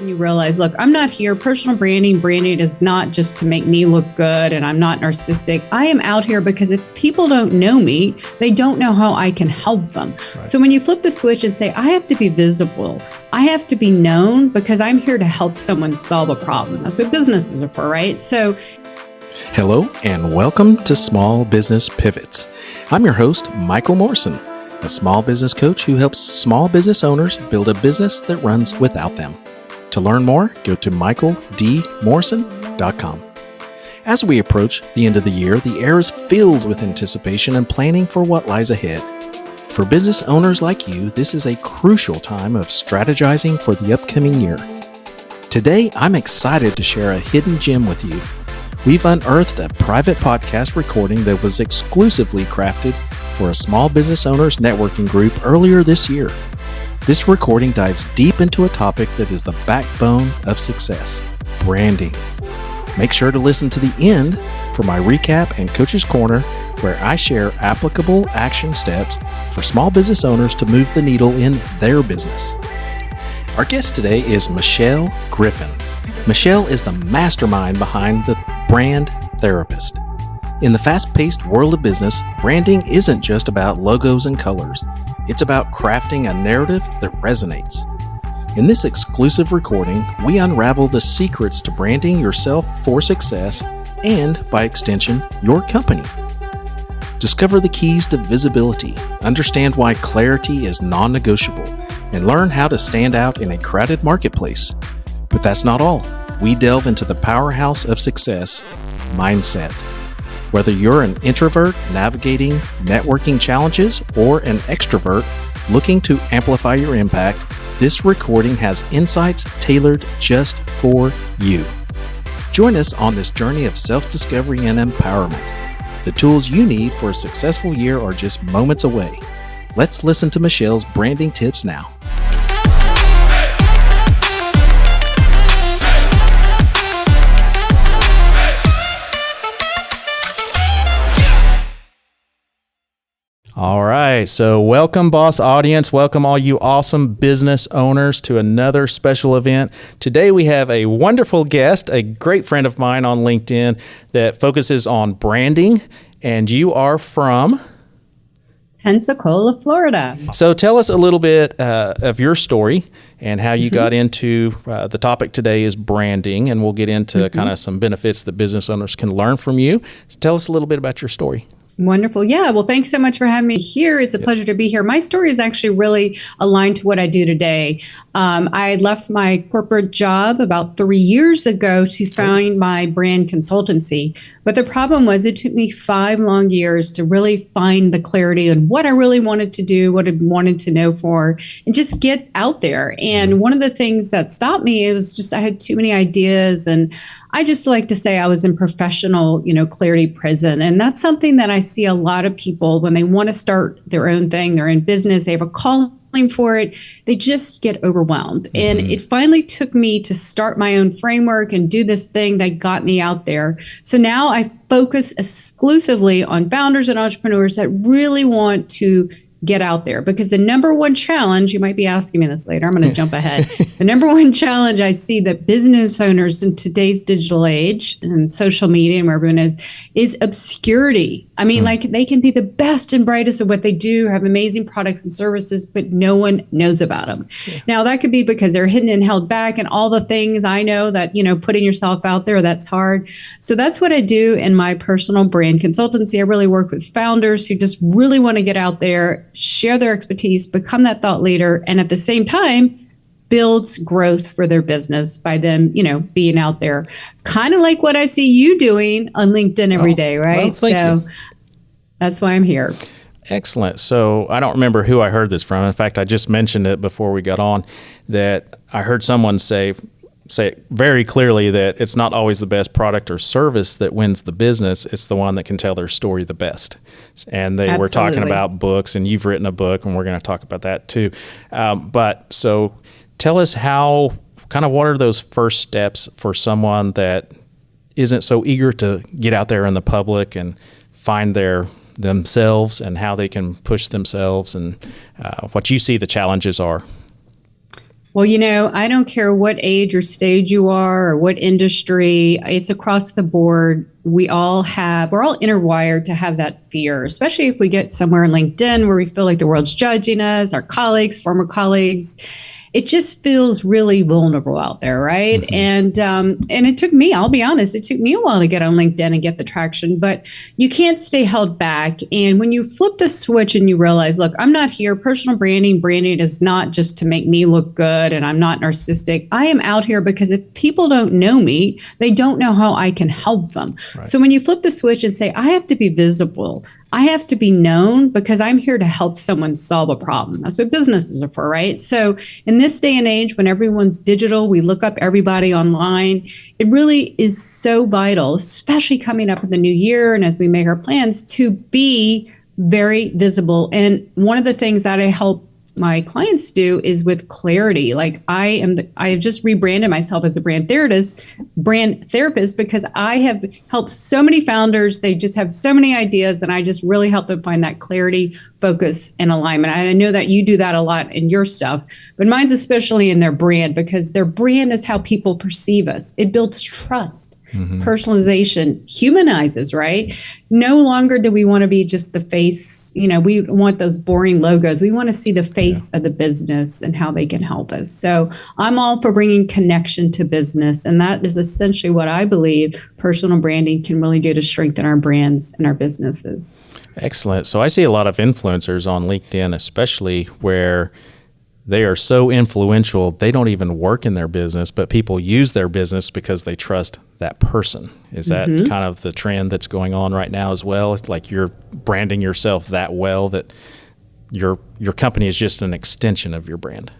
when you realize, look, I'm not here. Personal branding is not just to make me look good, and I'm not narcissistic. I am out here because if people don't know me, they don't know how I can help them. Right. So when you flip the switch and say, I have to be visible, I have to be known because I'm here to help someone solve a problem. That's what businesses are for, right? So hello and welcome to Small Business Pivots. I'm your host, Michael Morrison, a small business coach who helps small business owners build a business that runs without them. To learn more, go to michaeldmorrison.com. As we approach the end of the year, the air is filled with anticipation and planning for what lies ahead. For business owners like you, this is a crucial time of strategizing for the upcoming year. Today, I'm excited to share a hidden gem with you. We've unearthed a private podcast recording that was exclusively crafted for a small business owners networking group earlier this year. This recording dives deep into a topic that is the backbone of success, branding. Make sure to listen to the end for my recap and Coach's Corner, where I share applicable action steps for small business owners to move the needle in their business. Our guest today is Michelle Griffin. Michelle is the mastermind behind the Brand Therapist. In the fast-paced world of business, branding isn't just about logos and colors. It's about crafting a narrative that resonates. In this exclusive recording, we unravel the secrets to branding yourself for success and, by extension, your company. Discover the keys to visibility, understand why clarity is non-negotiable, and learn how to stand out in a crowded marketplace. But that's not all. We delve into the powerhouse of success, mindset. Whether you're an introvert navigating networking challenges or an extrovert looking to amplify your impact, this recording has insights tailored just for you. Join us on this journey of self-discovery and empowerment. The tools you need for a successful year are just moments away. Let's listen to Michelle's branding tips now. All right, so welcome, boss audience. Welcome all you awesome business owners to another special event. Today we have a wonderful guest, a great friend of mine on LinkedIn that focuses on branding, and you are from Pensacola, Florida. So tell us a little bit of your story and how you got into the topic today is branding, and we'll get into kind of some benefits that business owners can learn from you. So tell us a little bit about your story. Wonderful. Yeah. Well, thanks so much for having me here. It's a pleasure to be here. My story is actually really aligned to what I do today. I left my corporate job about 3 years ago to found my brand consultancy. But the problem was it took me 5 long years to really find the clarity on what I really wanted to do, what I wanted to know for, and just get out there. And one of the things that stopped me, it was just I had too many ideas, and I just like to say I was in professional, clarity prison. And that's something that I see a lot of people when they want to start their own thing, they're in business, they have a calling for it, they just get overwhelmed. And it finally took me to start my own framework and do this thing that got me out there. So now I focus exclusively on founders and entrepreneurs that really want to get out there, because the number one challenge, you might be asking me this later, I'm going to jump ahead. The number one challenge I see that business owners in today's digital age and social media and wherever it is obscurity. I mean, like they can be the best and brightest at what they do, have amazing products and services, but no one knows about them. Yeah. Now that could be because they're hidden and held back and all the things I know that, putting yourself out there, that's hard. So that's what I do in my personal brand consultancy. I really work with founders who just really want to get out there, share their expertise, become that thought leader, and at the same time, builds growth for their business by them, being out there. Kind of like what I see you doing on LinkedIn every day, right? Well, thank you. That's why I'm here. Excellent. So I don't remember who I heard this from. In fact, I just mentioned it before we got on, that I heard someone say very clearly that it's not always the best product or service that wins the business. It's the one that can tell their story the best. And they were talking about books, and you've written a book, and we're going to talk about that too. But so tell us what are those first steps for someone that isn't so eager to get out there in the public and find themselves and how they can push themselves, and what you see the challenges are? Well, I don't care what age or stage you are or what industry, it's across the board. We're all interwired to have that fear, especially if we get somewhere in LinkedIn where we feel like the world's judging us, our colleagues, former colleagues. It just feels really vulnerable out there, right? Mm-hmm. And it took me, I'll be honest, it took me a while to get on LinkedIn and get the traction, but you can't stay held back. And when you flip the switch and you realize, look, I'm not here, personal branding is not just to make me look good, and I'm not narcissistic. I am out here because if people don't know me, they don't know how I can help them. Right. So when you flip the switch and say, I have to be visible, I have to be known because I'm here to help someone solve a problem. That's what businesses are for, right? So in this day and age, when everyone's digital, we look up everybody online. It really is so vital, especially coming up in the new year and as we make our plans, to be very visible. And one of the things that I help my clients do is with clarity. Like I have just rebranded myself as a brand therapist because I have helped so many founders. They just have so many ideas, and I just really help them find that clarity, focus, and alignment. And I know that you do that a lot in your stuff, but mine's especially in their brand, because their brand is how people perceive us. It builds trust. Mm-hmm. Personalization humanizes, right? No longer do we want to be just the face. We want those boring logos. We want to see the face of the business and how they can help us. So I'm all for bringing connection to business. And that is essentially what I believe personal branding can really do to strengthen our brands and our businesses. Excellent. So I see a lot of influencers on LinkedIn, especially where they are so influential, they don't even work in their business, but people use their business because they trust that person. Is that kind of the trend that's going on right now as well? Like you're branding yourself that well that your company is just an extension of your brand?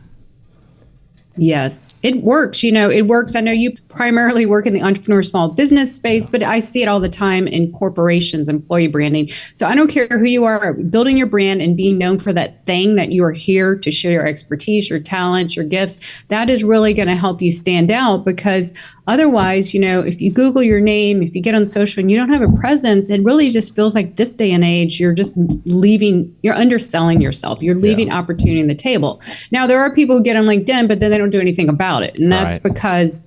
Yes, it works. It works. I know you primarily work in the entrepreneur small business space, but I see it all the time in corporations, employee branding. So I don't care who you are, building your brand and being known for that thing that you are here to share your expertise, your talents, your gifts. That is really going to help you stand out, because otherwise, if you Google your name, if you get on social and you don't have a presence, it really just feels like this day and age, you're just you're underselling yourself. You're leaving opportunity on the table. Now, there are people who get on LinkedIn, but then they don't do anything about it. And that's because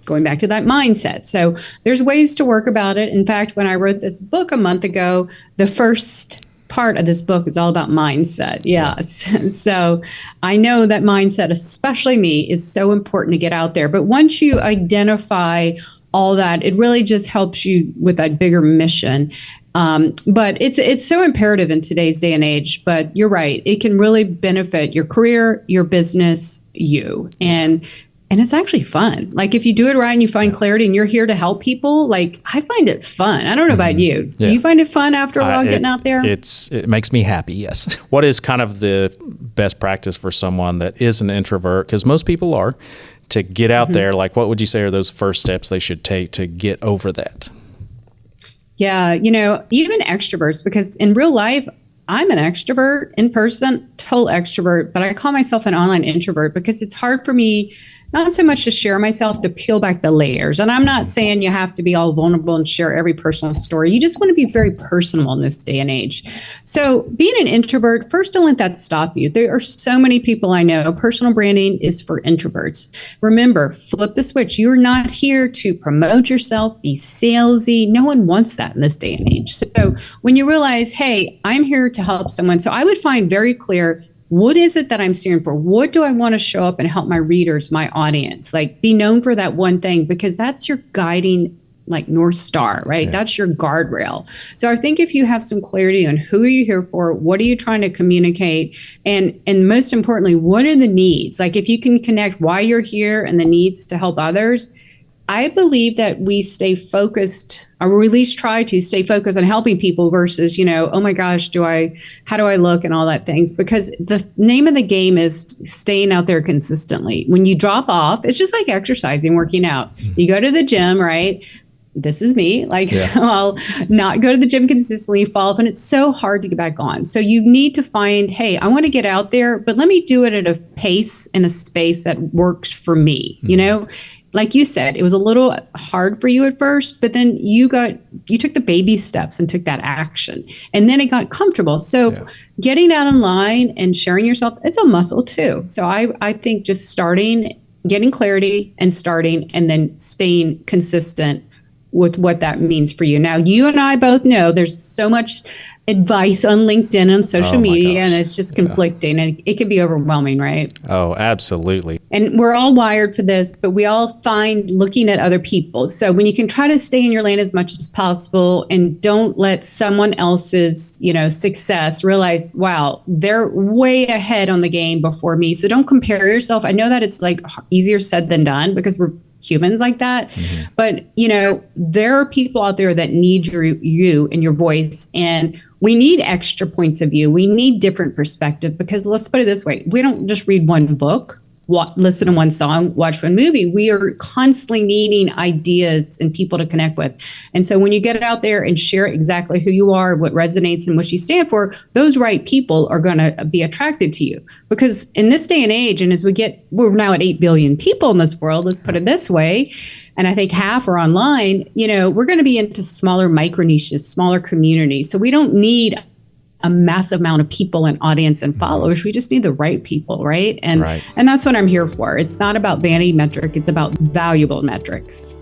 going back to that mindset. So there's ways to work about it. In fact, when I wrote this book a month ago, the first part of this book is all about mindset. Yes. So I know that mindset, especially me, is so important to get out there. But once you identify all that, it really just helps you with that bigger mission. But it's so imperative in today's day and age. But you're right. It can really benefit your career, your business, you. And it's actually fun. Like if you do it right and you find clarity and you're here to help people, like I find it fun. I don't know about you. Do you find it fun after a while getting out there? It makes me happy, yes. What is kind of the best practice for someone that is an introvert, because most people are, to get out there? Like what would you say are those first steps they should take to get over that? Yeah, even extroverts, because in real life, I'm an extrovert in person, total extrovert, but I call myself an online introvert because it's hard for me not so much to share myself, to peel back the layers. And I'm not saying you have to be all vulnerable and share every personal story. You just want to be very personal in this day and age. So being an introvert, first, don't let that stop you. There are so many people I know. Personal branding is for introverts. Remember, flip the switch. You're not here to promote yourself, be salesy. No one wants that in this day and age. So when you realize, hey, I'm here to help someone. So I would find very clear, what is it that I'm steering for? What do I want to show up and help my readers, my audience? Like be known for that one thing, because that's your guiding like North Star, right? Yeah. That's your guardrail. So I think if you have some clarity on who are you here for, what are you trying to communicate? And most importantly, what are the needs? Like if you can connect why you're here and the needs to help others, I believe that we stay focused, or we at least try to stay focused on helping people versus, oh my gosh, how do I look and all that things? Because the name of the game is staying out there consistently. When you drop off, it's just like exercising, working out. You go to the gym, right? This is me. So I'll not go to the gym consistently, fall off, and it's so hard to get back on. So you need to find, hey, I want to get out there, but let me do it at a pace and a space that works for me. like you said, it was a little hard for you at first, but then you took the baby steps and took that action, and then it got comfortable. So getting out online and sharing yourself, it's a muscle too. So I think just starting, getting clarity and starting, and then staying consistent with what that means for you. Now, you and I both know there's so much advice on LinkedIn and social media, and it's just conflicting, and it can be overwhelming, right? Oh, absolutely. And we're all wired for this, but we all find looking at other people. So when you can try to stay in your lane as much as possible and don't let someone else's, success realize, wow, they're way ahead on the game before me. So don't compare yourself. I know that it's like easier said than done because we're humans like that. Mm-hmm. But, there are people out there that need you and your voice. And we need extra points of view. We need different perspective, because let's put it this way. We don't just read one book, listen to one song, watch one movie. We are constantly needing ideas and people to connect with. And so when you get out there and share exactly who you are, what resonates and what you stand for, those right people are going to be attracted to you. Because in this day and age, and as we're now at 8 billion people in this world, let's put it this way, and I think half are online, we're going to be into smaller micro niches, smaller communities. So we don't need a massive amount of people and audience and followers. We just need the right people, right? And that's what I'm here for. It's not about vanity metric. It's about valuable metrics.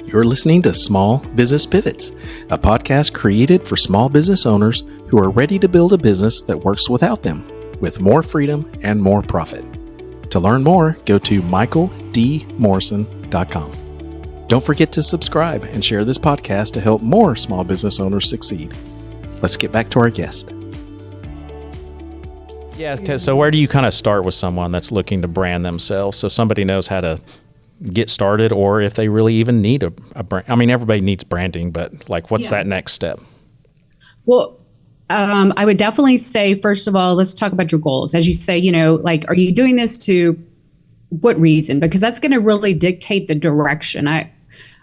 You're listening to Small Business Pivots, a podcast created for small business owners who are ready to build a business that works without them, with more freedom and more profit. To learn more, go to michaeldmorrison.com. Don't forget to subscribe and share this podcast to help more small business owners succeed. Let's get back to our guest. Yeah, so where do you kind of start with someone that's looking to brand themselves so somebody knows how to get started, or if they really even need a brand? I mean, everybody needs branding, but what's that next step? Well, I would definitely say, first of all, let's talk about your goals. As you say, are you doing this to what reason? Because that's going to really dictate the direction.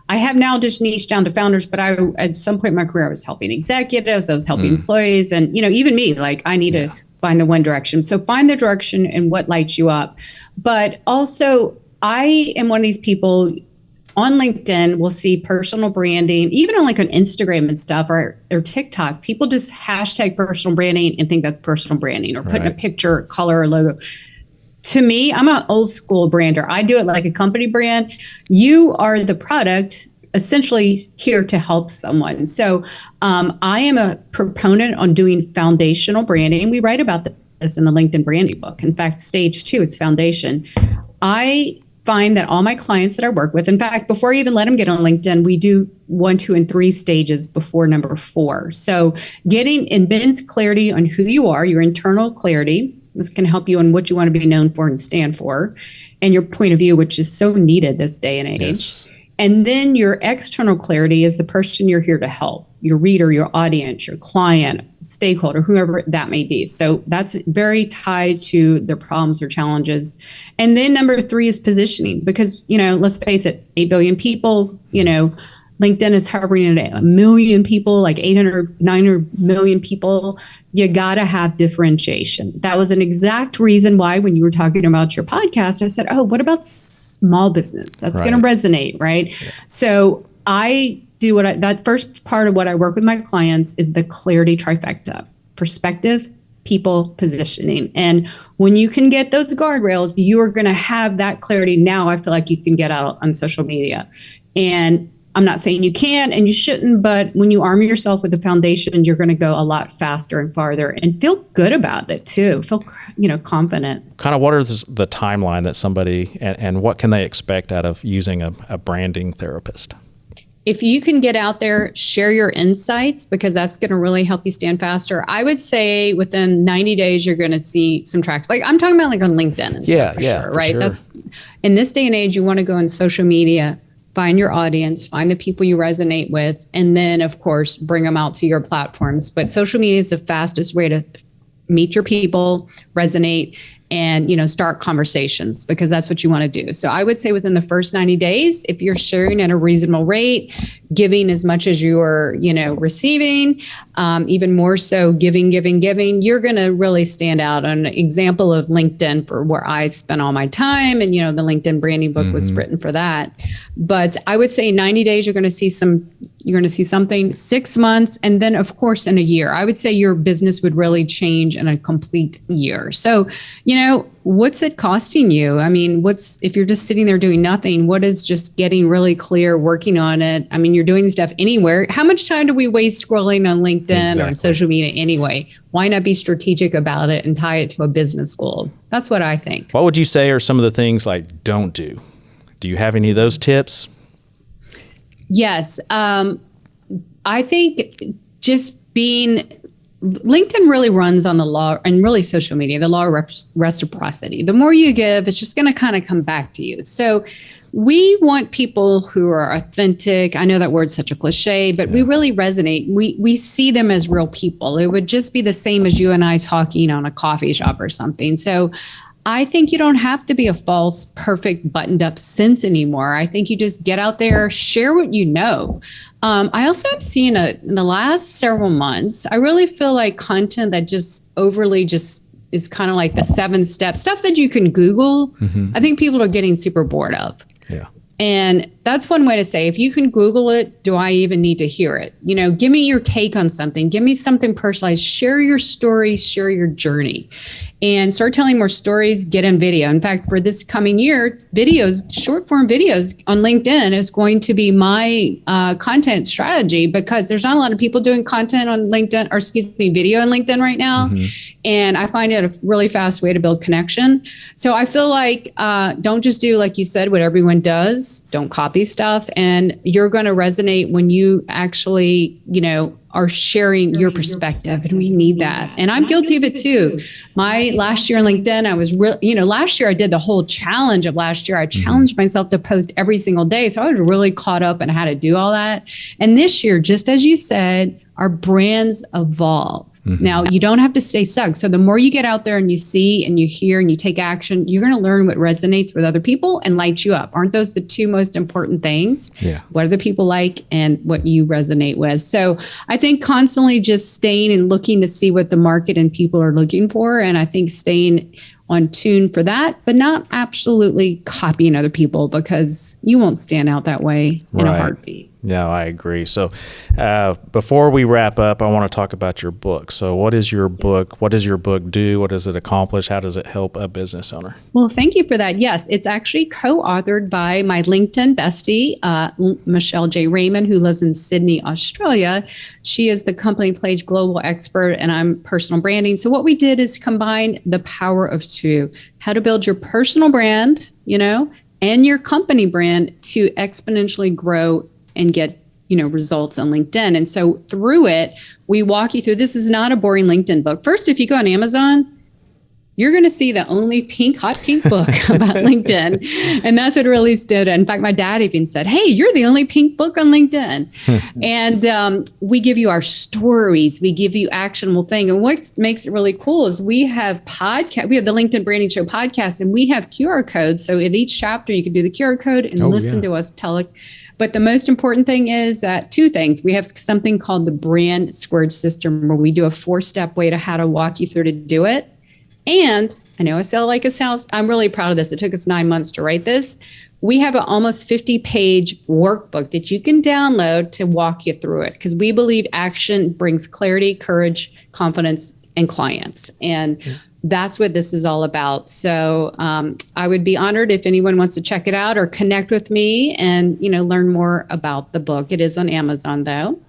I have now just niched down to founders, but at some point in my career, I was helping executives, I was helping employees, and even me, I need to find the one direction. So find the direction and what lights you up. But also, I am one of these people on LinkedIn will see personal branding, even on Instagram and stuff, or TikTok. People just hashtag personal branding and think that's personal branding, or putting a picture, color, or logo. To me, I'm an old school brander. I do it like a company brand. You are the product, essentially here to help someone. So I am a proponent on doing foundational branding. We write about this in the LinkedIn branding book. In fact, stage 2 is foundation. I find that all my clients that I work with, in fact, before I even let them get on LinkedIn, we do 1, 2, and 3 stages before number 4. So getting immense clarity on who you are, your internal clarity. This can help you on what you want to be known for and stand for, and your point of view, which is so needed this day and age. Yes. And then your external clarity is the person you're here to help, your reader, your audience, your client, stakeholder, whoever that may be. So that's very tied to their problems or challenges. And then number 3 is positioning, because, let's face it, 8 billion people, LinkedIn is hovering at 1 million people, 800, 900 million people. You got to have differentiation. That was an exact reason why when you were talking about your podcast, I said, oh, what about small business? That's going to resonate, right? Yeah. So I do that first part of what I work with my clients is the clarity trifecta: perspective, people, positioning. And when you can get those guardrails, you are going to have that clarity. Now I feel like you can get out on social media. And I'm not saying you can and you shouldn't, but when you arm yourself with the foundation, you're going to go a lot faster and farther and feel good about it too. Feel, confident. Kind of what is the timeline that somebody, and what can they expect out of using a branding therapist? If you can get out there, share your insights, because that's going to really help you stand faster. I would say within 90 days, you're going to see some traction. I'm talking about on LinkedIn and stuff for sure, right? Sure. That's in this day and age, you want to go on social media, find your audience, find the people you resonate with, and then, of course, bring them out to your platforms. But social media is the fastest way to meet your people, resonate, and, start conversations, because that's what you want to do. So I would say within the first 90 days, if you're sharing at a reasonable rate, giving as much as you're, receiving, even more so giving, you're going to really stand out. An example of LinkedIn, for where I spent all my time, and, the LinkedIn branding book was written for that. But I would say 90 days, you're going to see something, 6 months. And then of course, in a year, I would say your business would really change in a complete year. So, what's it costing you? I mean, if you're just sitting there doing nothing, what is just getting really clear, working on it? I mean, you're doing stuff anywhere. How much time do we waste scrolling on LinkedIn or on social media anyway? Why not be strategic about it and tie it to a business goal? That's what I think. What would you say are some of the things like don't do? Do you have any of those tips? Yes. I think just LinkedIn really runs on the law, and really social media, the law of reciprocity. The more you give, it's just going to kind of come back to you. So we want people who are authentic. I know that word's such a cliche, but we really resonate. We see them as real people. It would just be the same as you and I talking on a coffee shop or something. So I think you don't have to be a false, perfect, buttoned up sense anymore. I think you just get out there, share what you know. I also have seen in the last several months, I really feel like content that just overly just is kind of like the 7 steps, stuff that you can Google. I think people are getting super bored of. Yeah. And that's one way to say, if you can Google it, do I even need to hear it? Give me your take on something. Give me something personalized. Share your story, share your journey, and start telling more stories. Get in video. In fact, for this coming year, short form videos on LinkedIn is going to be my content strategy, because there's not a lot of people doing content on LinkedIn, video on LinkedIn right now. And I find it a really fast way to build connection. So I feel like don't just do, like you said, what everyone does. Don't copy stuff. And you're going to resonate when you actually, are sharing your perspective. And we need that. And I'm guilty of it too. My last year on LinkedIn, I was last year I did the whole challenge of last year. I challenged myself to post every single day. So I was really caught up in how to do all that. And this year, just as you said, our brands evolve. Now, you don't have to stay stuck. So the more you get out there and you see and you hear and you take action, you're going to learn what resonates with other people and lights you up. Aren't those the 2 most important things? Yeah. What do the people like and what you resonate with? So I think constantly just staying and looking to see what the market and people are looking for. And I think staying on tune for that, but not absolutely copying other people, because you won't stand out that way in a heartbeat. Yeah, I agree. So before we wrap up, I want to talk about your book. So what is your book? What does your book do? What does it accomplish? How does it help a business owner? Well, thank you for that. Yes, it's actually co-authored by my LinkedIn bestie, Michelle J. Raymond, who lives in Sydney, Australia. She is the company page global expert, and I'm personal branding. So what we did is combine the power of 2, how to build your personal brand, and your company brand to exponentially grow and get, results on LinkedIn. And so through it, we walk you through, this is not a boring LinkedIn book. First, if you go on Amazon, you're going to see the only hot pink book about LinkedIn. And that's what really stood out. In fact, my dad even said, hey, you're the only pink book on LinkedIn. And we give you our stories. We give you actionable thing. And what makes it really cool is we have the LinkedIn Branding Show podcast, and we have QR codes. So in each chapter, you can do the QR code and listen to us tell it. But the most important thing is that 2 things. We have something called the Brand Squared System, where we do a 4-step way to how to walk you through to do it. And I know I sound like it sounds, I'm really proud of this. It took us 9 months to write this. We have an almost 50-page workbook that you can download to walk you through it, because we believe action brings clarity, courage, confidence, and clients. And that's what this is all about. So I would be honored if anyone wants to check it out or connect with me and, learn more about the book. It is on Amazon, though,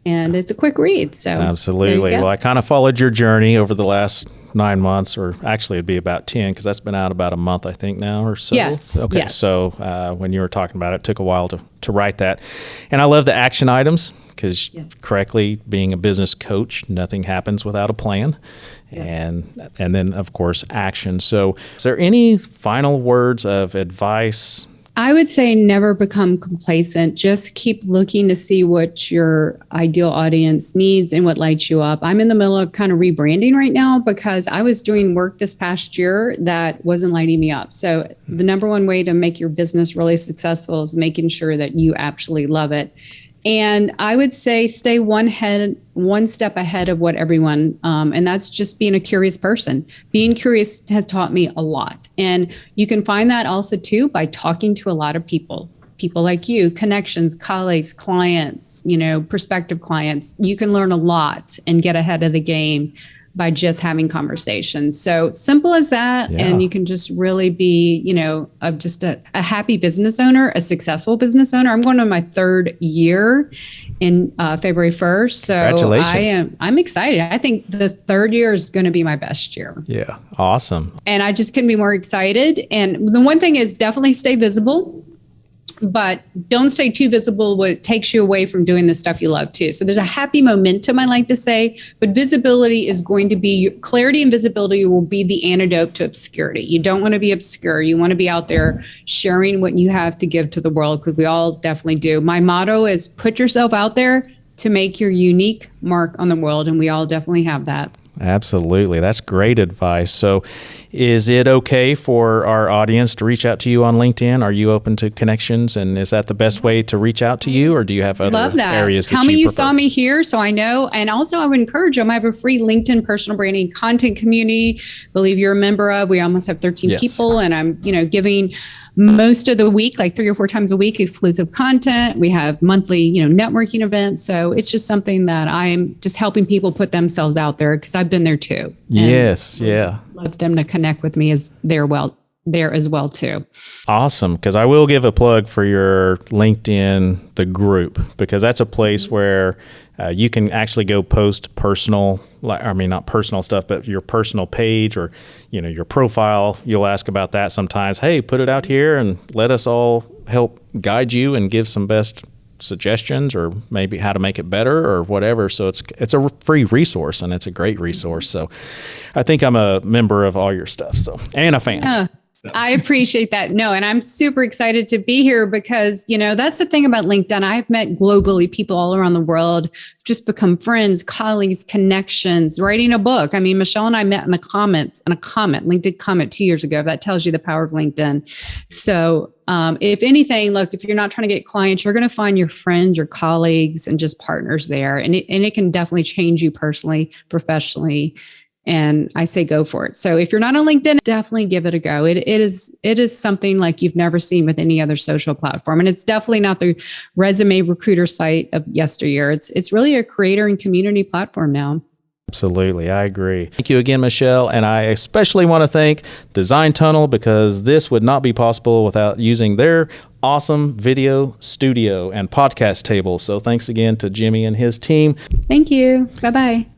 and it's a quick read. So absolutely. Well, I kind of followed your journey over the last 9 months, or actually it'd be about 10, because that's been out about a month, I think, now or so. Yes. Okay. Yes. So when you were talking about it, it took a while to write that. And I love the action items, because correctly, being a business coach, nothing happens without a plan. And then, of course, action. So is there any final words of advice, I would say never become complacent. Just keep looking to see what your ideal audience needs and what lights you up. I'm in the middle of kind of rebranding right now because I was doing work this past year that wasn't lighting me up. So the number one way to make your business really successful is making sure that you absolutely love it. And I would say stay one step ahead of what everyone, and that's just being a curious person. Being curious has taught me a lot. And you can find that also too by talking to a lot of people like you, connections, colleagues, clients, prospective clients. You can learn a lot and get ahead of the game by just having conversations. So simple as that. Yeah. And you can just really be, just a happy business owner, a successful business owner. I'm going on my third year in February 1st. So congratulations. I'm excited. I think the third year is going to be my best year. Yeah. Awesome. And I just couldn't be more excited. And the one thing is definitely stay visible. But don't stay too visible when it takes you away from doing the stuff you love too. So there's a happy momentum, I like to say, but visibility is going to be, clarity and visibility will be the antidote to obscurity. You don't want to be obscure. You want to be out there sharing what you have to give to the world, because we all definitely do. My motto is put yourself out there to make your unique mark on the world. And we all definitely have that. Absolutely. That's great advice. So is it okay for our audience to reach out to you on LinkedIn? Are you open to connections? And is that the best way to reach out to you? Or do you have other areas that Tell me you prefer? saw me here so I know. And also I would encourage them. I have a free LinkedIn personal branding content community. Believe you're a member of. We almost have 13 people. And I'm, giving most of the week, like 3 or 4 times a week, exclusive content. We have monthly, networking events. So it's just something that I'm just helping people put themselves out there, because I've been there too. Yes. Yeah. Love them to connect with me as there as well too. Awesome. Because I will give a plug for your LinkedIn, the group, because that's a place where you can actually go post personal, not personal stuff, but your personal page or, your profile. You'll ask about that sometimes. Hey, put it out here and let us all help guide you and give some best suggestions, or maybe how to make it better or whatever. So it's a free resource, and it's a great resource. So I think I'm a member of all your stuff. So, and a fan. Yeah. I appreciate that. No, and I'm super excited to be here because, that's the thing about LinkedIn. I've met globally people all around the world, just become friends, colleagues, connections, writing a book. I mean, Michelle and I met in a LinkedIn comment 2 years ago. That tells you the power of LinkedIn. So if anything, look, if you're not trying to get clients, you're going to find your friends, your colleagues, and just partners there. And it can definitely change you personally, professionally. And I say go for it. So if you're not on LinkedIn, definitely give it a go. It is something like you've never seen with any other social platform. And it's definitely not the resume recruiter site of yesteryear. It's really a creator and community platform now. Absolutely. I agree. Thank you again, Michelle. And I especially want to thank Design Tunnel, because this would not be possible without using their awesome video studio and podcast table. So thanks again to Jimmy and his team. Thank you. Bye-bye.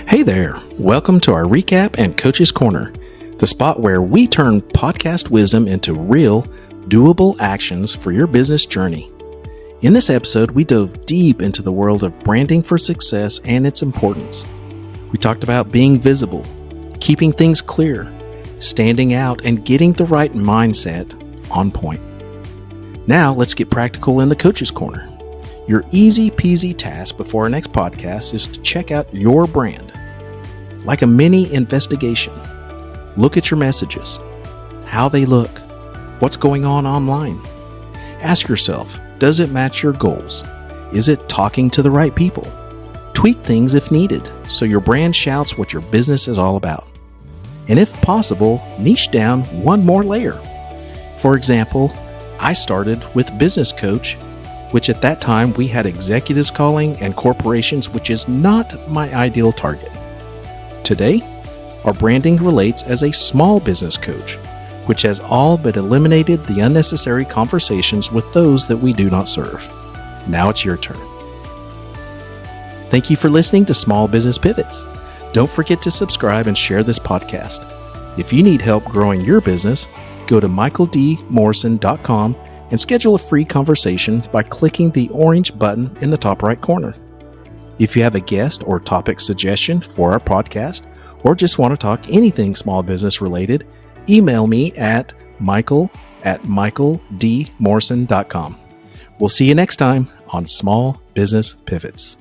Hey there, welcome to our recap and Coach's Corner, the spot where we turn podcast wisdom into real, doable actions for your business journey. In this episode, we dove deep into the world of branding for success and its importance. We talked about being visible, keeping things clear, standing out, and getting the right mindset on point. Now, let's get practical in the Coach's Corner. Your easy peasy task before our next podcast is to check out your brand. Like a mini investigation, look at your messages, how they look, what's going on online. Ask yourself, does it match your goals? Is it talking to the right people? Tweak things if needed so your brand shouts what your business is all about. And if possible, niche down one more layer. For example, I started with business coach, which at that time we had executives calling and corporations, which is not my ideal target. Today, our branding relates as a small business coach, which has all but eliminated the unnecessary conversations with those that we do not serve. Now it's your turn. Thank you for listening to Small Business Pivots. Don't forget to subscribe and share this podcast. If you need help growing your business, go to michaeldmorrison.com and schedule a free conversation by clicking the orange button in the top right corner. If you have a guest or topic suggestion for our podcast, or just want to talk anything small business related, email me at michael@michaeldmorrison.com. We'll see you next time on Small Business Pivots.